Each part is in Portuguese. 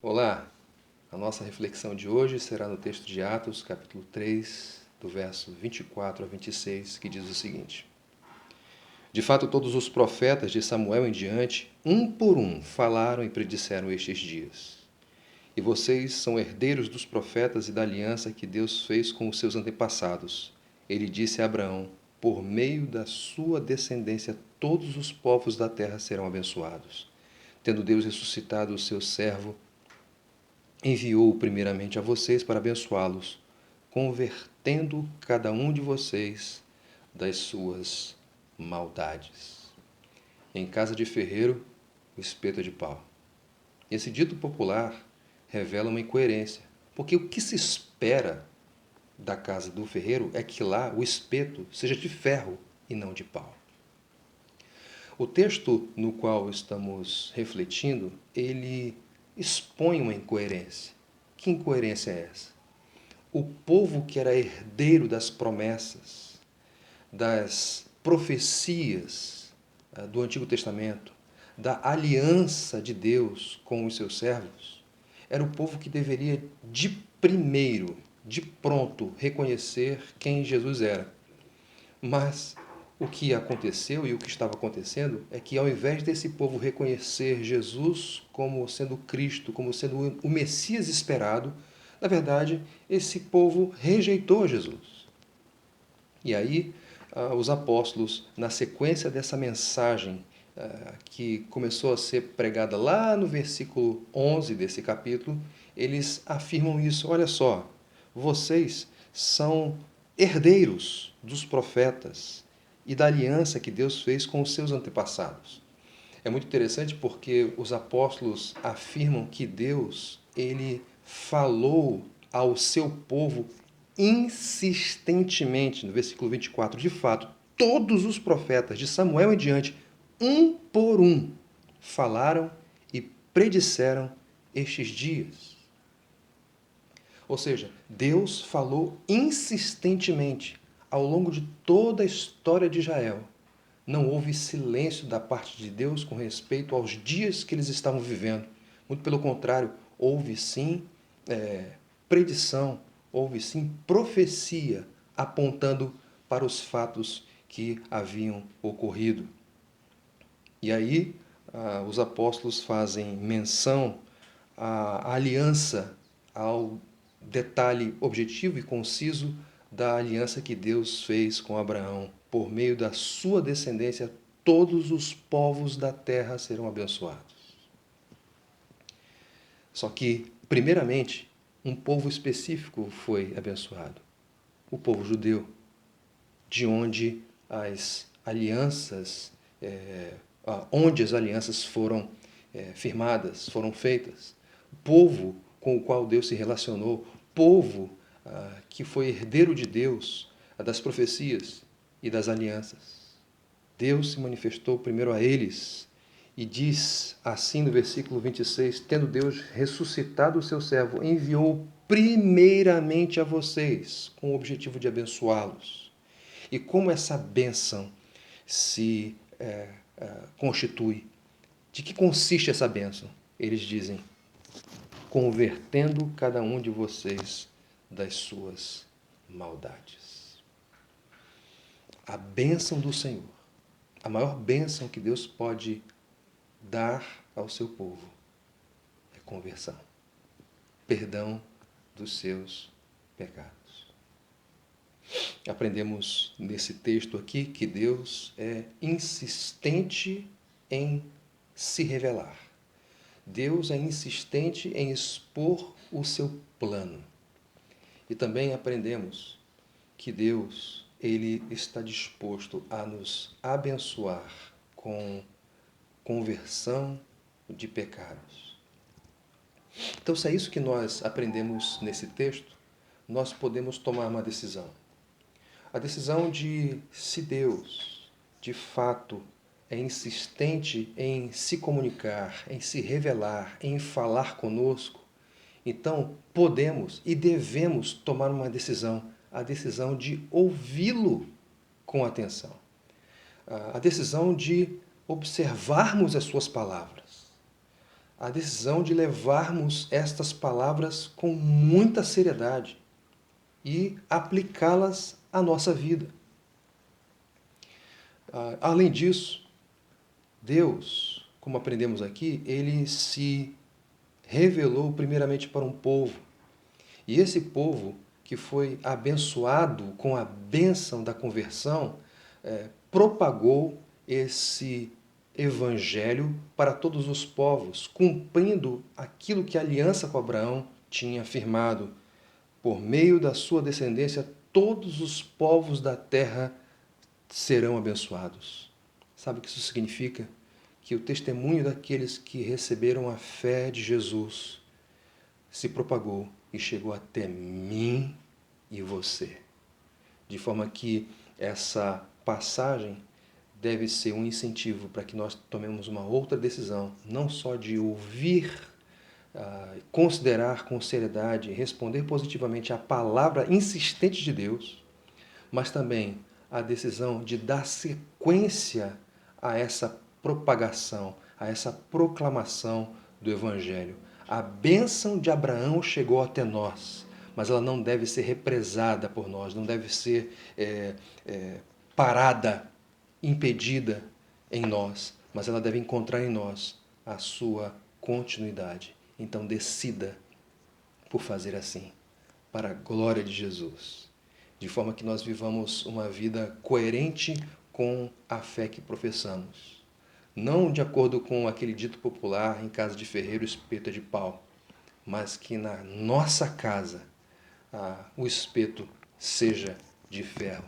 Olá! A nossa reflexão de hoje será no texto de Atos, capítulo 3, do verso 24 a 26, que diz o seguinte: De fato, todos os profetas de Samuel em diante, um por um, falaram e predisseram estes dias. E vocês são herdeiros dos profetas e da aliança que Deus fez com os seus antepassados. Ele disse a Abraão: Por meio da sua descendência, todos os povos da terra serão abençoados. Tendo Deus ressuscitado o seu servo, enviou-o primeiramente a vocês para abençoá-los, convertendo cada um de vocês das suas maldades. Em casa de ferreiro, o espeto é de pau. Esse dito popular revela uma incoerência, porque o que se espera da casa do ferreiro é que lá o espeto seja de ferro e não de pau. O texto no qual estamos refletindo, ele expõe uma incoerência. Que incoerência é essa? O povo que era herdeiro das promessas, das profecias do Antigo Testamento, da aliança de Deus com os seus servos, era o povo que deveria de primeiro, de pronto, reconhecer quem Jesus era. Mas o que aconteceu e o que estava acontecendo é que, ao invés desse povo reconhecer Jesus como sendo Cristo, como sendo o Messias esperado, na verdade, esse povo rejeitou Jesus. E aí, os apóstolos, na sequência dessa mensagem que começou a ser pregada lá no versículo 11 desse capítulo, eles afirmam isso: olha só, vocês são herdeiros dos profetas e da aliança que Deus fez com os seus antepassados. É muito interessante porque os apóstolos afirmam que Deus, ele falou ao seu povo insistentemente, no versículo 24, de fato, todos os profetas de Samuel em diante, um por um, falaram e predisseram estes dias. Ou seja, Deus falou insistentemente ao longo de toda a história de Israel. Não houve silêncio da parte de Deus com respeito aos dias que eles estavam vivendo. Muito pelo contrário, houve sim predição, houve sim profecia apontando para os fatos que haviam ocorrido. E aí os apóstolos fazem menção à aliança, ao detalhe objetivo e conciso da aliança que Deus fez com Abraão. Por meio da sua descendência, todos os povos da terra serão abençoados. Só que, primeiramente, um povo específico foi abençoado: o povo judeu, de onde as alianças, onde as alianças foram firmadas, foram feitas. O povo com o qual Deus se relacionou, povo que foi herdeiro de Deus, das profecias e das alianças. Deus se manifestou primeiro a eles e diz assim no versículo 26, tendo Deus ressuscitado o seu servo, enviou primeiramente a vocês com o objetivo de abençoá-los. E como essa bênção se constitui? De que consiste essa bênção? Eles dizem: convertendo cada um de vocês das suas maldades. A bênção do Senhor, a maior bênção que Deus pode dar ao seu povo é conversão, perdão dos seus pecados. Aprendemos nesse texto aqui que Deus é insistente em se revelar. Deus é insistente em expor o seu plano. E também aprendemos que Deus, ele está disposto a nos abençoar com conversão de pecados. Então, se é isso que nós aprendemos nesse texto, nós podemos tomar uma decisão. A decisão de, se Deus, de fato, é insistente em se comunicar, em se revelar, em falar conosco, então podemos e devemos tomar uma decisão, a decisão de ouvi-lo com atenção, a decisão de observarmos as suas palavras, a decisão de levarmos estas palavras com muita seriedade e aplicá-las à nossa vida. Além disso, Deus, como aprendemos aqui, ele se revelou primeiramente para um povo. E esse povo que foi abençoado com a bênção da conversão, propagou esse evangelho para todos os povos, cumprindo aquilo que a aliança com Abraão tinha afirmado. Por meio da sua descendência, todos os povos da terra serão abençoados. Sabe o que isso significa? Que o testemunho daqueles que receberam a fé de Jesus se propagou e chegou até mim e você. De forma que essa passagem deve ser um incentivo para que nós tomemos uma outra decisão, não só de ouvir, considerar com seriedade, responder positivamente à palavra insistente de Deus, mas também a decisão de dar sequência a essa propagação, a essa proclamação do Evangelho. A bênção de Abraão chegou até nós, mas ela não deve ser represada por nós, não deve ser parada, impedida em nós, mas ela deve encontrar em nós a sua continuidade. Então decida por fazer assim, para a glória de Jesus, de forma que nós vivamos uma vida coerente com a fé que professamos. Não de acordo com aquele dito popular, em casa de ferreiro, espeto é de pau, mas que na nossa casa o espeto seja de ferro,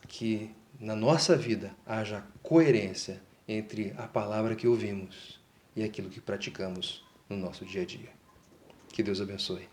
que na nossa vida haja coerência entre a palavra que ouvimos e aquilo que praticamos no nosso dia a dia. Que Deus abençoe.